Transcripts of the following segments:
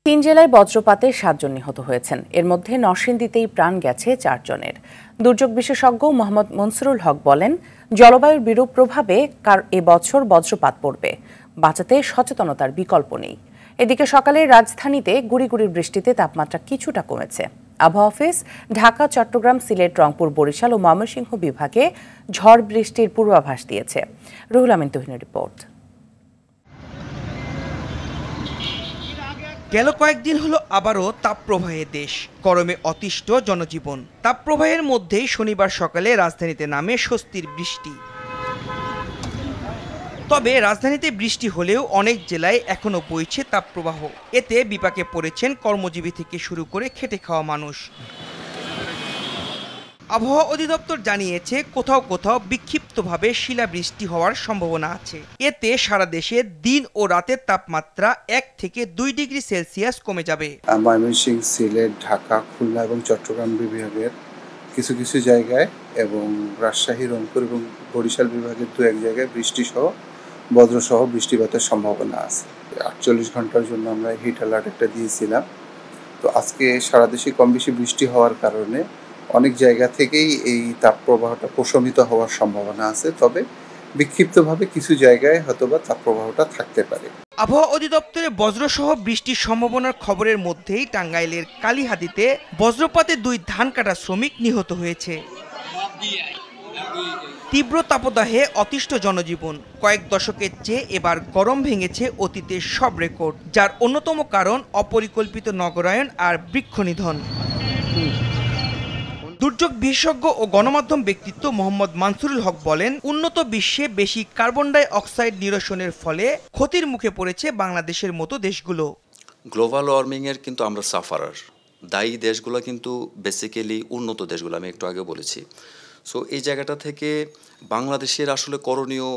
তিন জেলায় বজ্রপাতে ৭ জন নিহত হয়েছেন। এর মধ্যে নরসিংদীতেই প্রাণ গেছে ৪ জনের। দুর্যোগ বিশেষজ্ঞ মোহাম্মদ মনসুরুল হক বলেন, জলবায়ুর বিরূপ প্রভাবে এবছর বজ্রপাত পড়বে। বাঁচাতে সচেতনতার বিকল্প নেই। এদিকে সকালে রাজধানীতে গুঁড়ি গুঁড়ি বৃষ্টিতে তাপমাত্রা কিছুটা কমেছে। আবহাওয়া অফিস ঢাকা, চট্টগ্রাম, সিলেট, রংপুর, বরিশাল ও ময়মনসিংহ বিভাগে ঝড় বৃষ্টির পূর্বাভাস দিয়েছে। রুহুল আমিন তুহিনের রিপোর্ট। গেল কয়েকদিন হলো আবারও তাপপ্রবাহে দেশ, গরমে অতিষ্ঠ জনজীবন। তাপপ্রবাহের মধ্যেই শনিবার সকালে রাজধানীতে নামে স্বস্তির বৃষ্টি। তবে রাজধানীতে বৃষ্টি হলেও অনেক জেলায় এখনো বইছে তাপপ্রবাহ। এতে বিপাকে পড়েছেন কর্মজীবী থেকে শুরু করে খেটে খাওয়া মানুষ। আবহাওয়া অধিদপ্তর জানিয়েছে, কোথাও কোথাও বিক্ষিপ্তভাবে শিলাবৃষ্টি হওয়ার সম্ভাবনা আছে। এতে সারা দেশে দিন ও রাতের তাপমাত্রা 1 থেকে 2 ডিগ্রি সেলসিয়াস কমে যাবে। ময়মনসিংহ, সিলেট, ঢাকা, খুলনা এবং চট্টগ্রাম বিভাগের কিছু কিছু জায়গায় এবং রাজশাহী, রংপুর এবং বরিশাল বিভাগের 2-1 জায়গায় বৃষ্টিসহ বজ্রসহ বৃষ্টিপাতের সম্ভাবনা আছে। 48 ঘন্টার জন্য আমরা হিট অ্যালার্ট একটা দিয়েছিলাম। তো আজকে সারা দেশে কম বেশি বৃষ্টি হওয়ার কারণে অনেক জায়গা থেকেই এই তাপপ্রবাহটা প্রশমিত হওয়ার সম্ভাবনা আছে। তবে বিক্ষিপ্তভাবে কিছু জায়গায় হয়তোবা তাপপ্রবাহটা থাকতে পারে। আবহাওয়া অধিদপ্তরে বজ্রসহ বৃষ্টির সম্ভাবনার খবরের মধ্যেই টাঙ্গাইলের কালিহাতীতে বজ্রপাতে 2 ধান কাটা শ্রমিক নিহত হয়েছে। তীব্র তাপদাহে অতিষ্ঠ জনজীবন। কয়েক দশকের চেয়ে এবার গরম ভেঙেছে অতীতের সব রেকর্ড, যার অন্যতম কারণ অপরিকল্পিত নগরায়ন আর বৃক্ষনিধন। দুর্যোগ বিশেষজ্ঞ ও গণমাধ্যম ব্যক্তিত্ব মোহাম্মদ মনসুরুল হক বলেন, উন্নত বিশ্বে বেশি কার্বন ডাই অক্সাইড নিরসনের ফলে ক্ষতির মুখে পড়েছে বাংলাদেশের মতো দেশগুলো। গ্লোবাল ওয়ার্মিংয়ের কিন্তু আমরা সাফারার। দায়ী দেশগুলো কিন্তু বেসিক্যালি উন্নত দেশগুলো, আমি একটু আগে বলেছি। সো এই জায়গাটা থেকে বাংলাদেশের আসলে করণীয়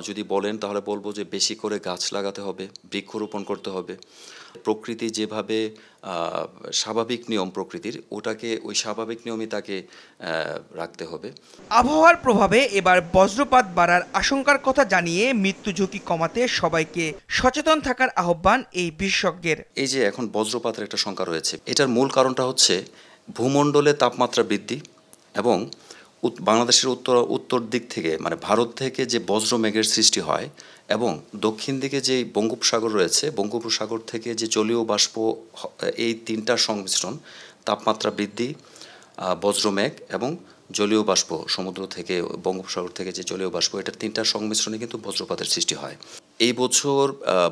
যদি বলেন তাহলে বলবো যে বেশি করে গাছ লাগাতে হবে, বৃক্ষরোপণ করতে হবে। প্রকৃতি যেভাবে স্বাভাবিক নিয়ম প্রকৃতির, ওটাকে ওই স্বাভাবিক নিয়মই তাকে রাখতে হবে। আবহাওয়ার প্রভাবে এবার বজ্রপাত বাড়ার আশঙ্কার কথা জানিয়ে মৃত্যু ঝুঁকি কমাতে সবাইকে সচেতন থাকার আহ্বান এই বিশেষজ্ঞের। এই যে এখন বজ্রপাতের একটা শঙ্কা রয়েছে, এটার মূল কারণটা হচ্ছে ভূমণ্ডলে তাপমাত্রা বৃদ্ধি এবং বাংলাদেশের উত্তর দিক থেকে মানে ভারত থেকে যে বজ্র মেঘের সৃষ্টি হয় এবং দক্ষিণ দিকে যে বঙ্গোপসাগর রয়েছে, বঙ্গোপসাগর থেকে যে জলীয় বাষ্প, এই তিনটার সংমিশ্রণ, তাপমাত্রা বৃদ্ধি, বজ্রমেঘ এবং জলীয় বাষ্প, সমুদ্র থেকে বঙ্গোপসাগর থেকে যে জলীয় বাষ্প, এটার তিনটার সংমিশ্রণে কিন্তু বজ্রপাতের সৃষ্টি হয়। এই বছর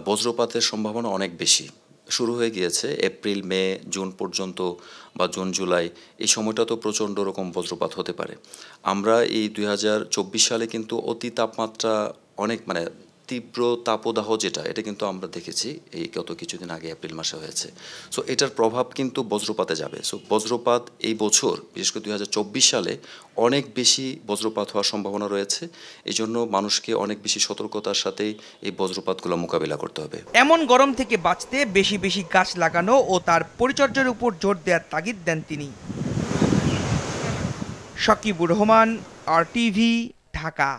বজ্রপাতের সম্ভাবনা অনেক বেশি শুরু হয়ে গিয়েছে। এপ্রিল, মে, জুন পর্যন্ত বা জুন, জুলাই এই সময়টা তো প্রচণ্ড রকম বজ্রপাত হতে পারে। আমরা এই 2024 সালে কিন্তু অতি তাপমাত্রা অনেক মানে তীব্র তাপদাহ যেটা, এটা কিন্তু আমরা দেখেছি এই গত কিছুদিন আগে এপ্রিল মাসে হয়েছে। সো এটার প্রভাব কিন্তু বজ্রপাতে যাবে। সো বজ্রপাত এই বছর বিশেষ করে 2024 সালে অনেক বেশি বজ্রপাত হওয়ার সম্ভাবনা রয়েছে। এই জন্য মানুষকে অনেক বেশি সতর্কতার সাথেই এই বজ্রপাতগুলো মোকাবিলা করতে হবে। এমন গরম থেকে বাঁচতে বেশি বেশি গাছ লাগানো ও তার পরিচর্যার উপর জোর দেওয়ার তাগিদ দেন তিনি। সাকিবুর রহমান, RTV, ঢাকা।